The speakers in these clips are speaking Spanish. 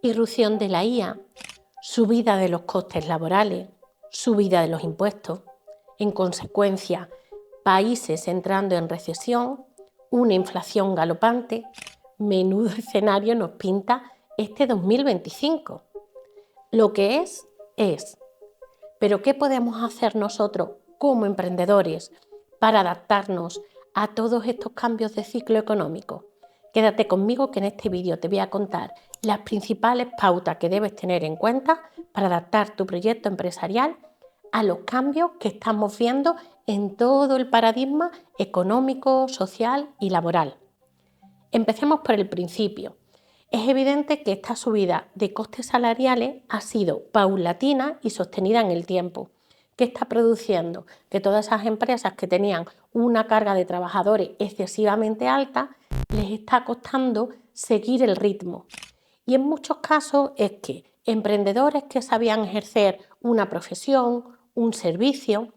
irrupción de la IA, subida de los costes laborales, subida de los impuestos, en consecuencia, países entrando en recesión, una inflación galopante. Menudo escenario nos pinta este 2025. Lo que es. Pero ¿qué podemos hacer nosotros como emprendedores para adaptarnos a todos estos cambios de ciclo económico? Quédate conmigo que en este vídeo te voy a contar las principales pautas que debes tener en cuenta para adaptar tu proyecto empresarial a los cambios que estamos viendo en todo el paradigma económico, social y laboral. Empecemos por el principio. Es evidente que esta subida de costes salariales ha sido paulatina y sostenida en el tiempo. ¿Qué está produciendo? Que todas esas empresas que tenían una carga de trabajadores excesivamente alta les está costando seguir el ritmo. Y en muchos casos es que emprendedores que sabían ejercer una profesión, un servicio,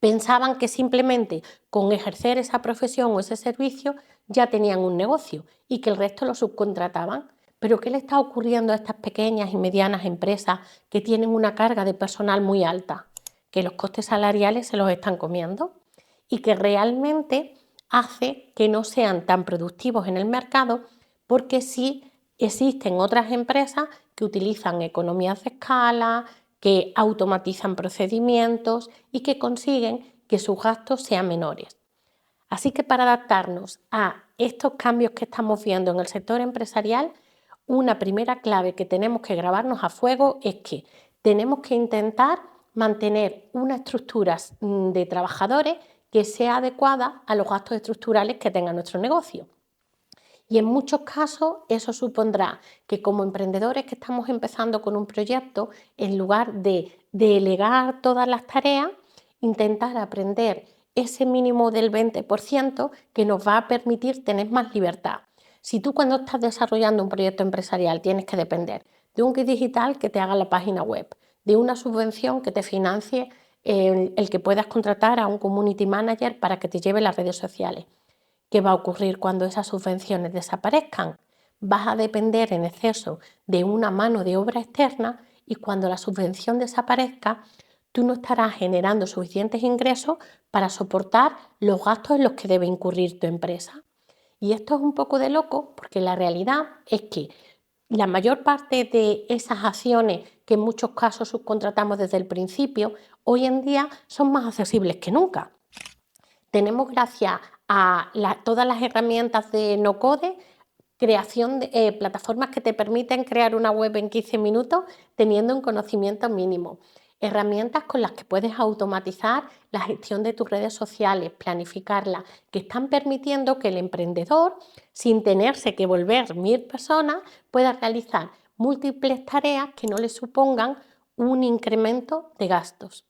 pensaban que simplemente con ejercer esa profesión o ese servicio ya tenían un negocio y que el resto lo subcontrataban. Pero ¿qué le está ocurriendo a estas pequeñas y medianas empresas que tienen una carga de personal muy alta? Que los costes salariales se los están comiendo y que realmente hace que no sean tan productivos en el mercado, porque sí existen otras empresas que utilizan economías de escala, que automatizan procedimientos y que consiguen que sus gastos sean menores. Así que para adaptarnos a estos cambios que estamos viendo en el sector empresarial, una primera clave que tenemos que grabarnos a fuego es que tenemos que intentar mantener una estructura de trabajadores que sea adecuada a los gastos estructurales que tenga nuestro negocio. Y en muchos casos eso supondrá que como emprendedores que estamos empezando con un proyecto, en lugar de delegar todas las tareas, intentar aprender ese mínimo del 20% que nos va a permitir tener más libertad. Si tú cuando estás desarrollando un proyecto empresarial tienes que depender de un kit digital que te haga la página web, de una subvención que te financie el que puedas contratar a un community manager para que te lleve las redes sociales, ¿qué va a ocurrir cuando esas subvenciones desaparezcan? Vas a depender en exceso de una mano de obra externa y cuando la subvención desaparezca, tú no estarás generando suficientes ingresos para soportar los gastos en los que debe incurrir tu empresa. Y esto es un poco de loco porque la realidad es que la mayor parte de esas acciones que en muchos casos subcontratamos desde el principio, hoy en día son más accesibles que nunca. Tenemos, gracias a todas las herramientas de no-code, creación de plataformas que te permiten crear una web en 15 minutos teniendo un conocimiento mínimo. Herramientas con las que puedes automatizar la gestión de tus redes sociales, planificarlas, que están permitiendo que el emprendedor, sin tenerse que volver 1000 personas, pueda realizar múltiples tareas que no le supongan un incremento de gastos.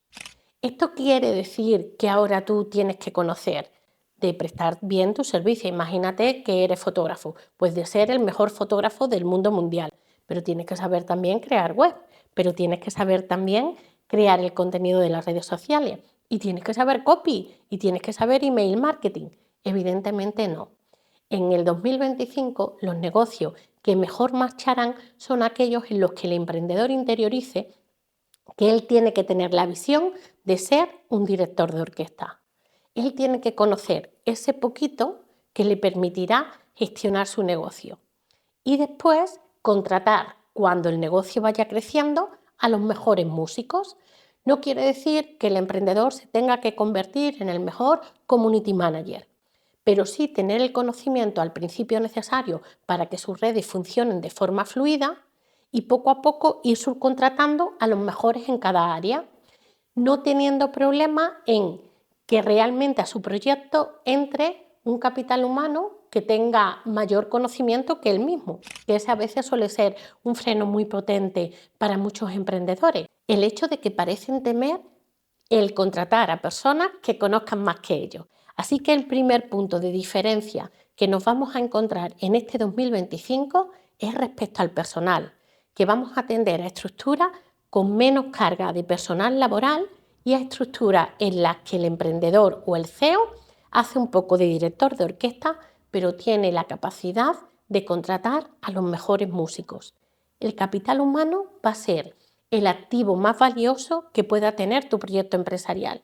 Esto quiere decir que ahora tú tienes que conocer de prestar bien tu servicio. Imagínate que eres fotógrafo, pues de ser el mejor fotógrafo del mundo mundial, pero tienes que saber también crear web, pero tienes que saber también crear el contenido de las redes sociales y tienes que saber copy y tienes que saber email marketing. Evidentemente no. En el 2025 los negocios que mejor marcharán son aquellos en los que el emprendedor interiorice que él tiene que tener la visión de ser un director de orquesta. Él tiene que conocer ese poquito que le permitirá gestionar su negocio y después contratar, cuando el negocio vaya creciendo, a los mejores músicos. No quiere decir que el emprendedor se tenga que convertir en el mejor community manager, pero sí tener el conocimiento al principio necesario para que sus redes funcionen de forma fluida y poco a poco ir subcontratando a los mejores en cada área, no teniendo problema en que realmente a su proyecto entre un capital humano que tenga mayor conocimiento que él mismo, que ese a veces suele ser un freno muy potente para muchos emprendedores. El hecho de que parecen temer el contratar a personas que conozcan más que ellos. Así que el primer punto de diferencia que nos vamos a encontrar en este 2025 es respecto al personal, que vamos a tender a estructuras con menos carga de personal laboral y a estructuras en las que el emprendedor o el CEO hace un poco de director de orquesta, pero tiene la capacidad de contratar a los mejores músicos. El capital humano va a ser el activo más valioso que pueda tener tu proyecto empresarial.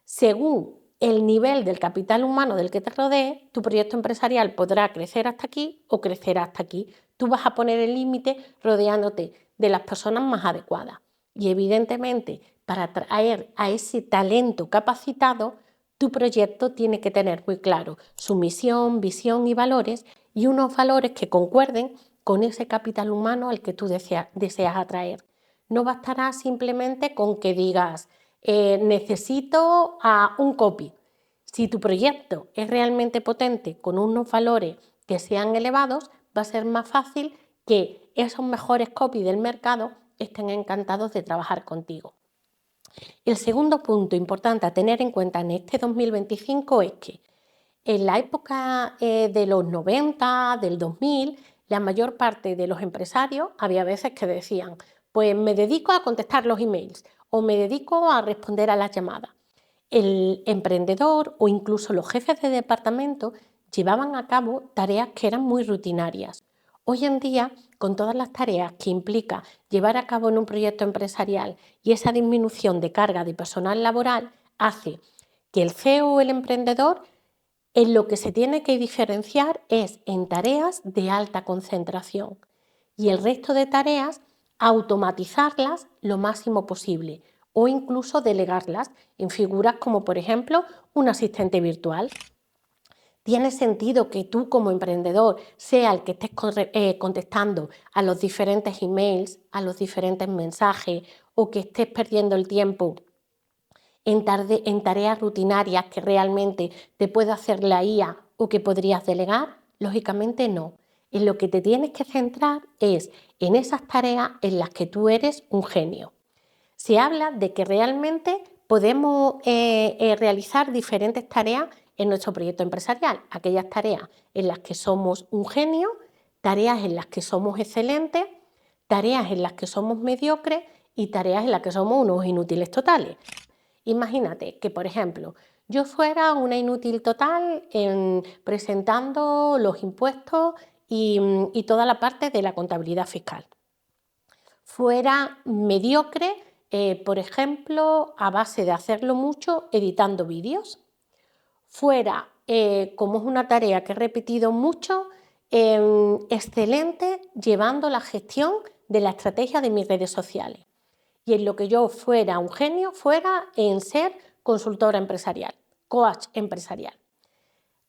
Según el nivel del capital humano del que te rodee, tu proyecto empresarial podrá crecer hasta aquí o crecerá hasta aquí. Tú vas a poner el límite rodeándote de las personas más adecuadas. Y evidentemente, para atraer a ese talento capacitado, tu proyecto tiene que tener muy claro su misión, visión y valores, y unos valores que concuerden con ese capital humano al que tú deseas atraer. No bastará simplemente con que digas, necesito a un copy. Si tu proyecto es realmente potente, con unos valores que sean elevados, va a ser más fácil que esos mejores copy del mercado estén encantados de trabajar contigo. El segundo punto importante a tener en cuenta en este 2025 es que en la época de los 90, del 2000, la mayor parte de los empresarios había veces que decían, pues me dedico a contestar los emails o me dedico a responder a las llamadas. El emprendedor o incluso los jefes de departamento llevaban a cabo tareas que eran muy rutinarias. Hoy en día, con todas las tareas que implica llevar a cabo en un proyecto empresarial y esa disminución de carga de personal laboral, hace que el CEO o el emprendedor en lo que se tiene que diferenciar es en tareas de alta concentración y el resto de tareas automatizarlas lo máximo posible o incluso delegarlas en figuras como por ejemplo un asistente virtual. ¿Tiene sentido que tú como emprendedor sea el que estés contestando a los diferentes emails, a los diferentes mensajes o que estés perdiendo el tiempo en tareas rutinarias que realmente te puede hacer la IA o que podrías delegar? Lógicamente no. En lo que te tienes que centrar es en esas tareas en las que tú eres un genio. Se habla de que realmente podemos realizar diferentes tareas en nuestro proyecto empresarial. Aquellas tareas en las que somos un genio, tareas en las que somos excelentes, tareas en las que somos mediocres y tareas en las que somos unos inútiles totales. Imagínate que, por ejemplo, yo fuera una inútil total presentando los impuestos y toda la parte de la contabilidad fiscal. Fuera mediocre, por ejemplo, a base de hacerlo mucho editando vídeos. Fuera, como es una tarea que he repetido mucho, excelente llevando la gestión de la estrategia de mis redes sociales. Y en lo que yo fuera un genio, fuera en ser consultora empresarial, coach empresarial.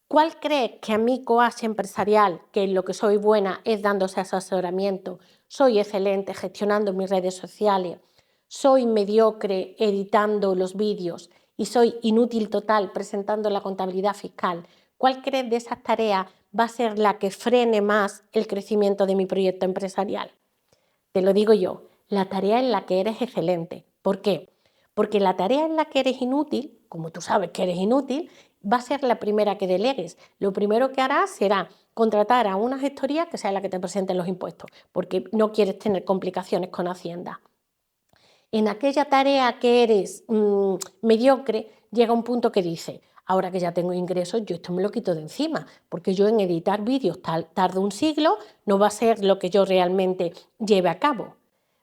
¿Cuál crees que a mí, coach empresarial, que en lo que soy buena es dándose asesoramiento, soy excelente gestionando mis redes sociales, soy mediocre editando los vídeos y soy inútil total presentando la contabilidad fiscal? ¿Cuál crees de esas tareas va a ser la que frene más el crecimiento de mi proyecto empresarial? Te lo digo yo, la tarea en la que eres excelente. ¿Por qué? Porque la tarea en la que eres inútil, como tú sabes que eres inútil, va a ser la primera que delegues. Lo primero que harás será contratar a una gestoría que sea la que te presente los impuestos, porque no quieres tener complicaciones con Hacienda. En aquella tarea que eres mediocre, llega un punto que dice, ahora que ya tengo ingresos, yo esto me lo quito de encima, porque yo en editar vídeos tardo un siglo, no va a ser lo que yo realmente lleve a cabo.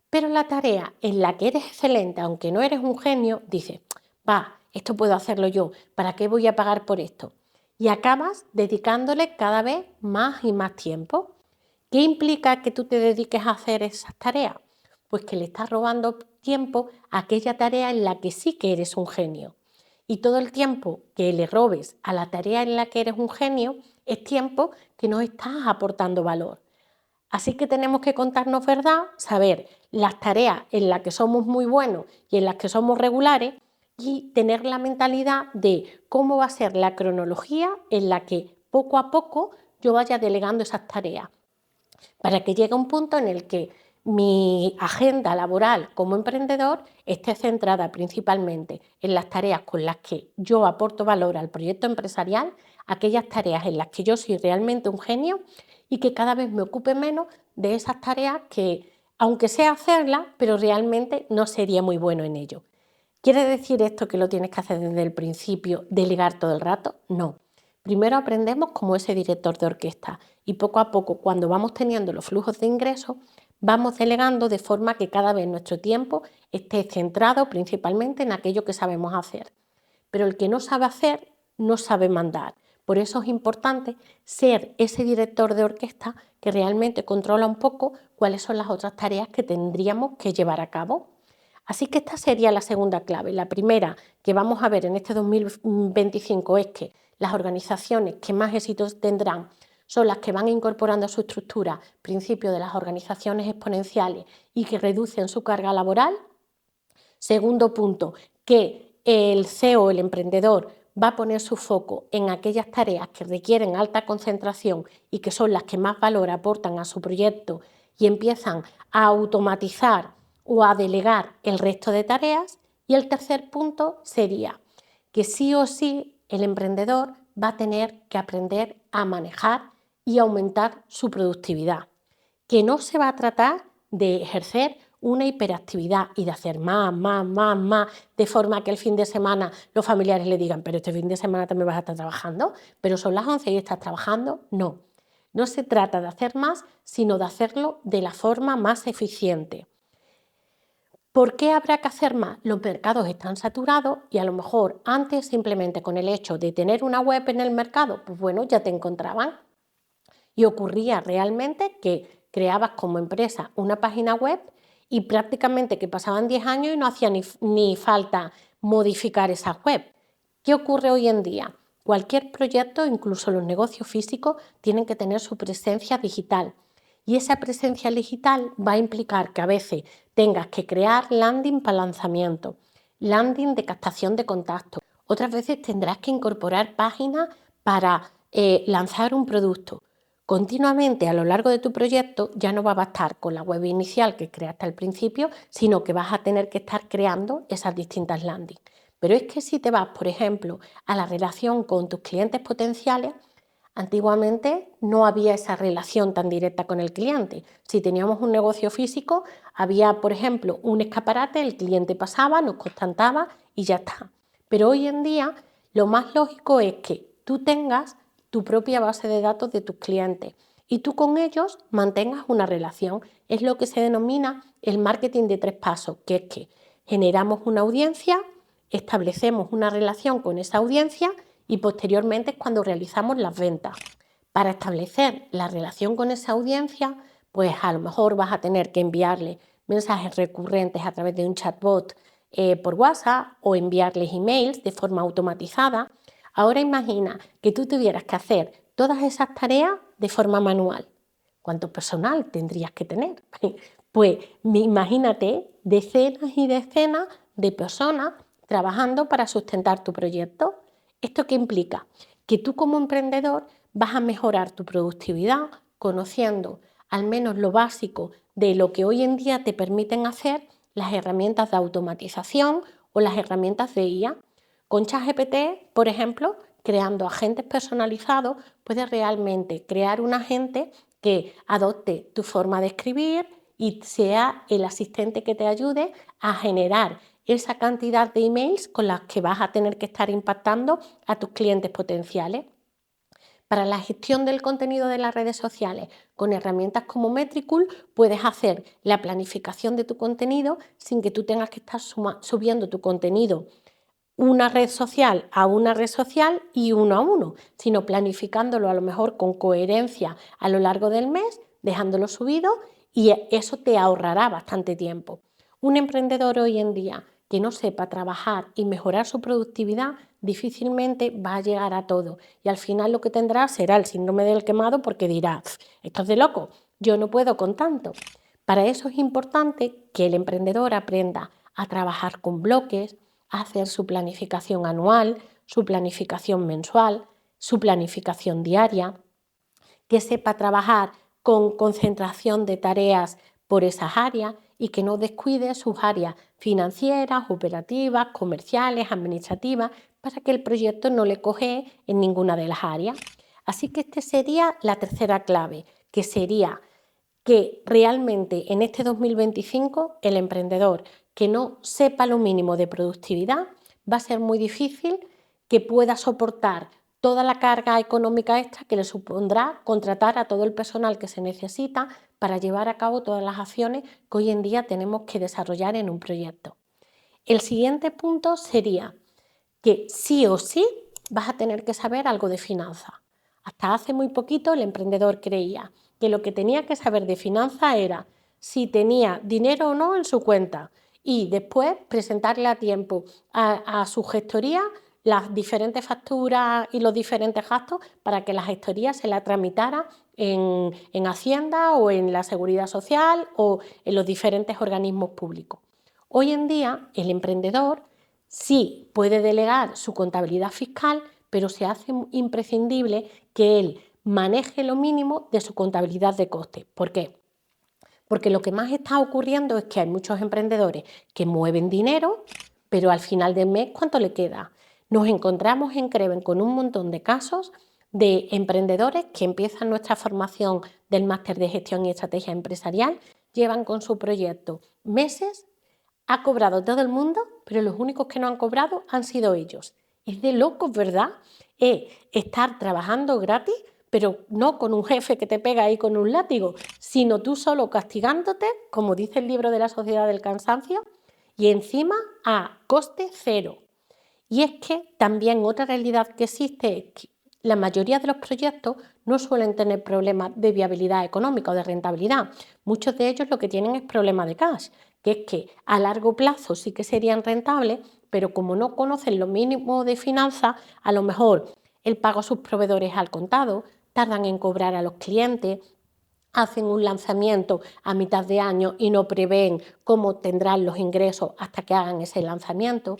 Pero la tarea en la que eres excelente, aunque no eres un genio, dices, va, esto puedo hacerlo yo, ¿para qué voy a pagar por esto? Y acabas dedicándole cada vez más y más tiempo. ¿Qué implica que tú te dediques a hacer esas tareas? Pues que le estás robando tiempo a aquella tarea en la que sí que eres un genio. Y todo el tiempo que le robes a la tarea en la que eres un genio es tiempo que no estás aportando valor. Así que tenemos que contarnos verdad, saber las tareas en las que somos muy buenos y en las que somos regulares y tener la mentalidad de cómo va a ser la cronología en la que poco a poco yo vaya delegando esas tareas, para que llegue un punto en el que mi agenda laboral como emprendedor esté centrada principalmente en las tareas con las que yo aporto valor al proyecto empresarial, aquellas tareas en las que yo soy realmente un genio y que cada vez me ocupe menos de esas tareas que, aunque sé hacerlas, pero realmente no sería muy bueno en ello. ¿Quiere decir esto que lo tienes que hacer desde el principio, delegar todo el rato? No. Primero aprendemos como ese director de orquesta y poco a poco, cuando vamos teniendo los flujos de ingresos, vamos delegando de forma que cada vez nuestro tiempo esté centrado principalmente en aquello que sabemos hacer. Pero el que no sabe hacer, no sabe mandar. Por eso es importante ser ese director de orquesta que realmente controla un poco cuáles son las otras tareas que tendríamos que llevar a cabo. Así que esta sería la segunda clave. La primera que vamos a ver en este 2025 es que las organizaciones que más éxitos tendrán son las que van incorporando a su estructura principios de las organizaciones exponenciales y que reducen su carga laboral. Segundo punto, que el CEO, el emprendedor, va a poner su foco en aquellas tareas que requieren alta concentración y que son las que más valor aportan a su proyecto y empiezan a automatizar o a delegar el resto de tareas. Y el tercer punto sería que sí o sí el emprendedor va a tener que aprender a manejar y aumentar su productividad, que no se va a tratar de ejercer una hiperactividad y de hacer más, de forma que el fin de semana los familiares le digan, pero este fin de semana también vas a estar trabajando, pero son las 11 y estás trabajando. No, no se trata de hacer más, sino de hacerlo de la forma más eficiente. ¿Por qué habrá que hacer más? Los mercados están saturados y a lo mejor antes simplemente con el hecho de tener una web en el mercado, pues bueno, ya te encontraban. Y ocurría realmente que creabas como empresa una página web y prácticamente que pasaban 10 años y no hacía ni falta modificar esa web. ¿Qué ocurre hoy en día? Cualquier proyecto, incluso los negocios físicos, tienen que tener su presencia digital. Y esa presencia digital va a implicar que a veces tengas que crear landing para lanzamiento, landing de captación de contactos. Otras veces tendrás que incorporar páginas para lanzar un producto. Continuamente a lo largo de tu proyecto ya no va a bastar con la web inicial que creaste al principio, sino que vas a tener que estar creando esas distintas landings. Pero es que si te vas, por ejemplo, a la relación con tus clientes potenciales, antiguamente no había esa relación tan directa con el cliente. Si teníamos un negocio físico, había, por ejemplo, un escaparate, el cliente pasaba, nos constataba y ya está. Pero hoy en día lo más lógico es que tú tengas tu propia base de datos de tus clientes y tú con ellos mantengas una relación. Es lo que se denomina el marketing de 3 pasos, que es que generamos una audiencia, establecemos una relación con esa audiencia y posteriormente es cuando realizamos las ventas. Para establecer la relación con esa audiencia, pues a lo mejor vas a tener que enviarle mensajes recurrentes a través de un chatbot por WhatsApp o enviarles emails de forma automatizada. Ahora imagina que tú tuvieras que hacer todas esas tareas de forma manual. ¿Cuánto personal tendrías que tener? Pues imagínate decenas y decenas de personas trabajando para sustentar tu proyecto. ¿Esto qué implica? Que tú como emprendedor vas a mejorar tu productividad conociendo al menos lo básico de lo que hoy en día te permiten hacer las herramientas de automatización o las herramientas de IA. Con ChatGPT, por ejemplo, creando agentes personalizados, puedes realmente crear un agente que adopte tu forma de escribir y sea el asistente que te ayude a generar esa cantidad de emails con las que vas a tener que estar impactando a tus clientes potenciales. Para la gestión del contenido de las redes sociales, con herramientas como Metricool, puedes hacer la planificación de tu contenido sin que tú tengas que estar subiendo tu contenido una red social a una red social y uno a uno, sino planificándolo a lo mejor con coherencia a lo largo del mes, dejándolo subido y eso te ahorrará bastante tiempo. Un emprendedor hoy en día que no sepa trabajar y mejorar su productividad difícilmente va a llegar a todo y al final lo que tendrá será el síndrome del quemado porque dirá, esto es de loco, yo no puedo con tanto. Para eso es importante que el emprendedor aprenda a trabajar con bloques, a hacer su planificación anual, su planificación mensual, su planificación diaria, que sepa trabajar con concentración de tareas por esas áreas y que no descuide sus áreas financieras, operativas, comerciales, administrativas, para que el proyecto no le coge en ninguna de las áreas. Así que esta sería la tercera clave, que sería que realmente en este 2025 el emprendedor que no sepa lo mínimo de productividad va a ser muy difícil que pueda soportar toda la carga económica extra que le supondrá contratar a todo el personal que se necesita para llevar a cabo todas las acciones que hoy en día tenemos que desarrollar en un proyecto. El siguiente punto sería que sí o sí vas a tener que saber algo de finanzas. Hasta hace muy poquito el emprendedor creía que lo que tenía que saber de finanzas era si tenía dinero o no en su cuenta y después presentarle a tiempo a su gestoría las diferentes facturas y los diferentes gastos para que la gestoría se la tramitara en Hacienda o en la Seguridad Social o en los diferentes organismos públicos. Hoy en día el emprendedor sí puede delegar su contabilidad fiscal, pero se hace imprescindible que él maneje lo mínimo de su contabilidad de costes. ¿Por qué? Porque lo que más está ocurriendo es que hay muchos emprendedores que mueven dinero, pero al final del mes, ¿cuánto le queda? Nos encontramos en Creven con un montón de casos de emprendedores que empiezan nuestra formación del máster de gestión y estrategia empresarial, llevan con su proyecto meses. Ha cobrado todo el mundo, pero los únicos que no han cobrado han sido ellos. Es de locos, ¿verdad? Es estar trabajando gratis, pero no con un jefe que te pega ahí con un látigo, sino tú solo castigándote, como dice el libro de la Sociedad del Cansancio, y encima a coste cero. Y es que también otra realidad que existe es que la mayoría de los proyectos no suelen tener problemas de viabilidad económica o de rentabilidad. Muchos de ellos lo que tienen es problemas de cash, que es que a largo plazo sí que serían rentables, pero como no conocen lo mínimo de finanzas, a lo mejor el pago a sus proveedores al contado, tardan en cobrar a los clientes, hacen un lanzamiento a mitad de año y no prevén cómo tendrán los ingresos hasta que hagan ese lanzamiento.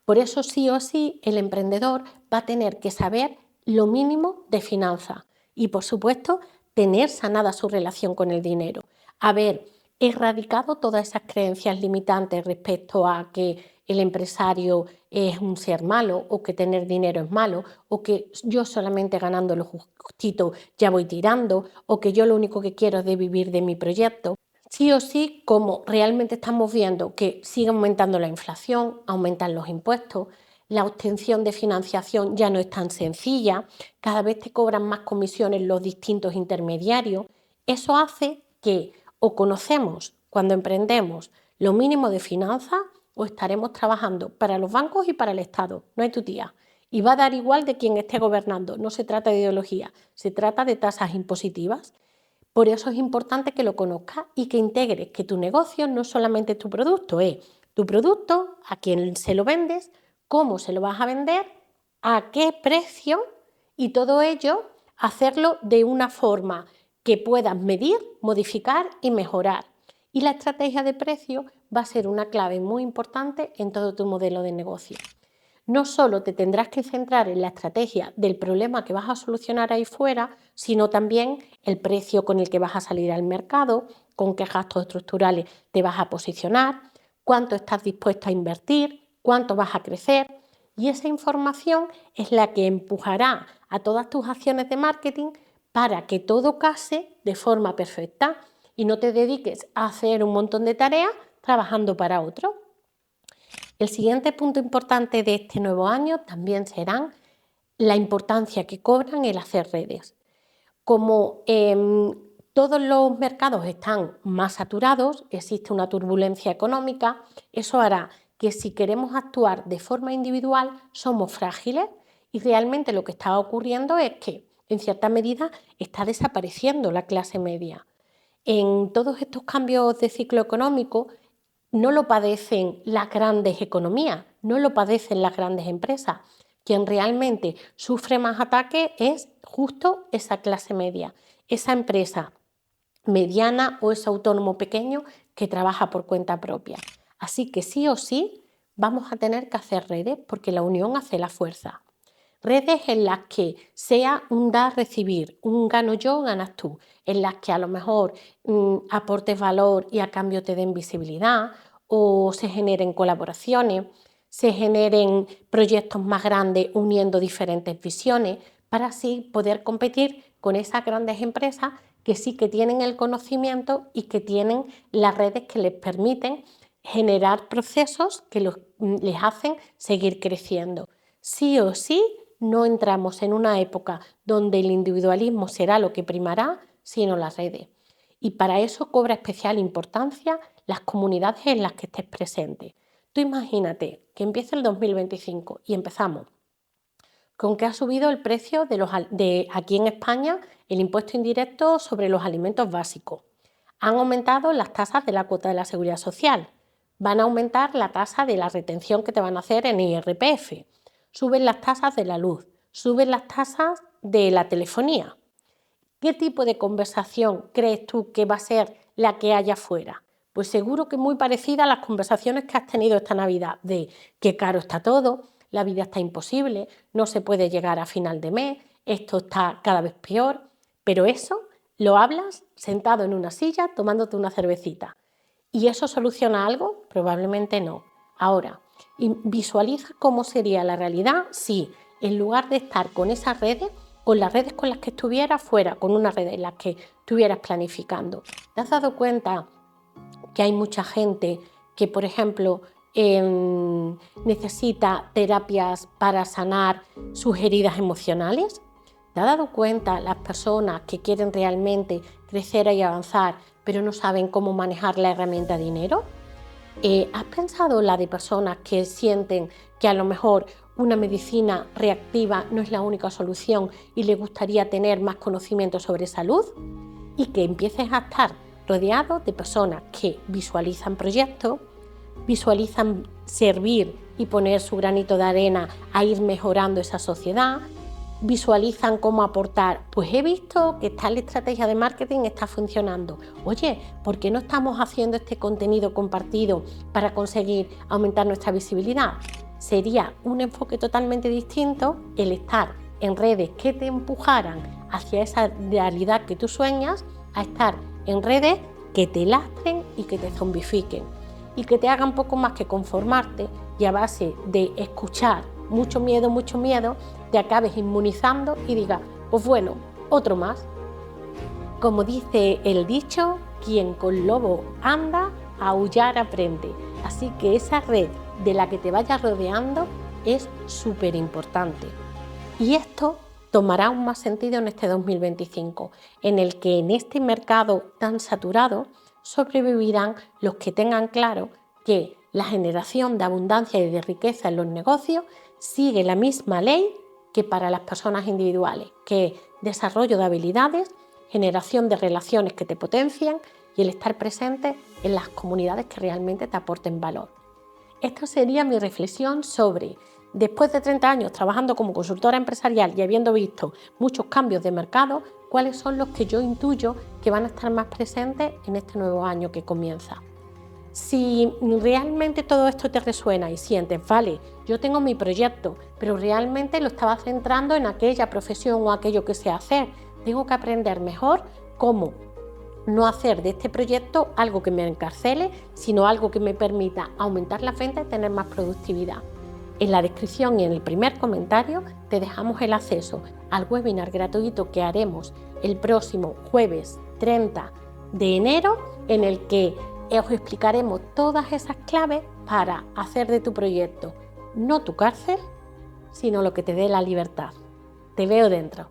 Por eso sí o sí el emprendedor va a tener que saber lo mínimo de finanzas y, por supuesto, tener sanada su relación con el dinero. Haber erradicado todas esas creencias limitantes respecto a que el empresario es un ser malo o que tener dinero es malo o que yo solamente ganando lo justito ya voy tirando o que yo lo único que quiero es de vivir de mi proyecto. Sí o sí, como realmente estamos viendo que sigue aumentando la inflación, aumentan los impuestos, la obtención de financiación ya no es tan sencilla, cada vez te cobran más comisiones los distintos intermediarios, eso hace que o conocemos cuando emprendemos lo mínimo de finanzas o estaremos trabajando para los bancos y para el Estado, no hay tu tía. Y va a dar igual de quien esté gobernando, no se trata de ideología, se trata de tasas impositivas. Por eso es importante que lo conozcas y que integres que tu negocio no es solamente tu producto, es tu producto, a quién se lo vendes, cómo se lo vas a vender, a qué precio y todo ello hacerlo de una forma que puedas medir, modificar y mejorar. Y la estrategia de precio va a ser una clave muy importante en todo tu modelo de negocio. No solo te tendrás que centrar en la estrategia del problema que vas a solucionar ahí fuera, sino también el precio con el que vas a salir al mercado, con qué gastos estructurales te vas a posicionar, cuánto estás dispuesto a invertir, cuánto vas a crecer. Y esa información es la que empujará a todas tus acciones de marketing para que todo case de forma perfecta y no te dediques a hacer un montón de tareas trabajando para otro. El siguiente punto importante de este nuevo año también será la importancia que cobran el hacer redes. Como todos los mercados están más saturados, existe una turbulencia económica, eso hará que si queremos actuar de forma individual somos frágiles y realmente lo que está ocurriendo es que en cierta medida está desapareciendo la clase media. En todos estos cambios de ciclo económico no lo padecen las grandes economías, no lo padecen las grandes empresas. Quien realmente sufre más ataques es justo esa clase media, esa empresa mediana o ese autónomo pequeño que trabaja por cuenta propia. Así que sí o sí vamos a tener que hacer redes porque la unión hace la fuerza. Redes en las que sea un dar-recibir, un gano yo, ganas tú, en las que a lo mejor aportes valor y a cambio te den visibilidad o se generen colaboraciones, se generen proyectos más grandes uniendo diferentes visiones para así poder competir con esas grandes empresas que sí que tienen el conocimiento y que tienen las redes que les permiten generar procesos que les hacen seguir creciendo. Sí o sí, no entramos en una época donde el individualismo será lo que primará, sino las redes. y para eso cobra especial importancia las comunidades en las que estés presente. Tú imagínate que empieza el 2025 y empezamos con que ha subido el precio de aquí en España el impuesto indirecto sobre los alimentos básicos. Han aumentado las tasas de la cuota de la Seguridad Social. Van a aumentar la tasa de la retención que te van a hacer en IRPF. Suben las tasas de la luz. Suben las tasas de la telefonía. ¿Qué tipo de conversación crees tú que va a ser la que haya afuera? Pues seguro que muy parecida a las conversaciones que has tenido esta Navidad de qué caro está todo, la vida está imposible, no se puede llegar a final de mes, esto está cada vez peor, pero eso lo hablas sentado en una silla tomándote una cervecita. ¿Y eso soluciona algo? Probablemente no. Ahora, ¿visualiza cómo sería la realidad si en lugar de estar con esas redes, con las redes con las que estuvieras fuera, con una red en la que estuvieras planificando? ¿Te has dado cuenta que hay mucha gente que, por ejemplo, necesita terapias para sanar sus heridas emocionales? ¿Te has dado cuenta las personas que quieren realmente crecer y avanzar, pero no saben cómo manejar la herramienta dinero? ¿Has pensado la de personas que sienten que a lo mejor una medicina reactiva no es la única solución y les gustaría tener más conocimiento sobre salud? Y que empieces a estar rodeado de personas que visualizan proyectos, visualizan servir y poner su granito de arena a ir mejorando esa sociedad, visualizan cómo aportar. Pues he visto que tal estrategia de marketing está funcionando. Oye, ¿por qué no estamos haciendo este contenido compartido para conseguir aumentar nuestra visibilidad? Sería un enfoque totalmente distinto el estar en redes que te empujaran hacia esa realidad que tú sueñas, a estar en redes que te lastren y que te zombifiquen y que te hagan poco más que conformarte y a base de escuchar mucho miedo, te acabes inmunizando y digas, pues bueno, otro más. Como dice el dicho, quien con lobo anda, a aullar aprende. Así que esa red de la que te vayas rodeando es súper importante. Y esto tomará aún más sentido en este 2025, en el que en este mercado tan saturado sobrevivirán los que tengan claro que la generación de abundancia y de riqueza en los negocios sigue la misma ley que para las personas individuales, que es desarrollo de habilidades, generación de relaciones que te potencian y el estar presente en las comunidades que realmente te aporten valor. Esta sería mi reflexión sobre, después de 30 años trabajando como consultora empresarial y habiendo visto muchos cambios de mercado, cuáles son los que yo intuyo que van a estar más presentes en este nuevo año que comienza. Si realmente todo esto te resuena y sientes, vale, yo tengo mi proyecto, pero realmente lo estaba centrando en aquella profesión o aquello que sé hacer, tengo que aprender mejor cómo no hacer de este proyecto algo que me encarcele, sino algo que me permita aumentar las ventas y tener más productividad. En la descripción y en el primer comentario te dejamos el acceso al webinar gratuito que haremos el próximo jueves 30 de enero, en el que os explicaremos todas esas claves para hacer de tu proyecto no tu cárcel, sino lo que te dé la libertad. Te veo dentro.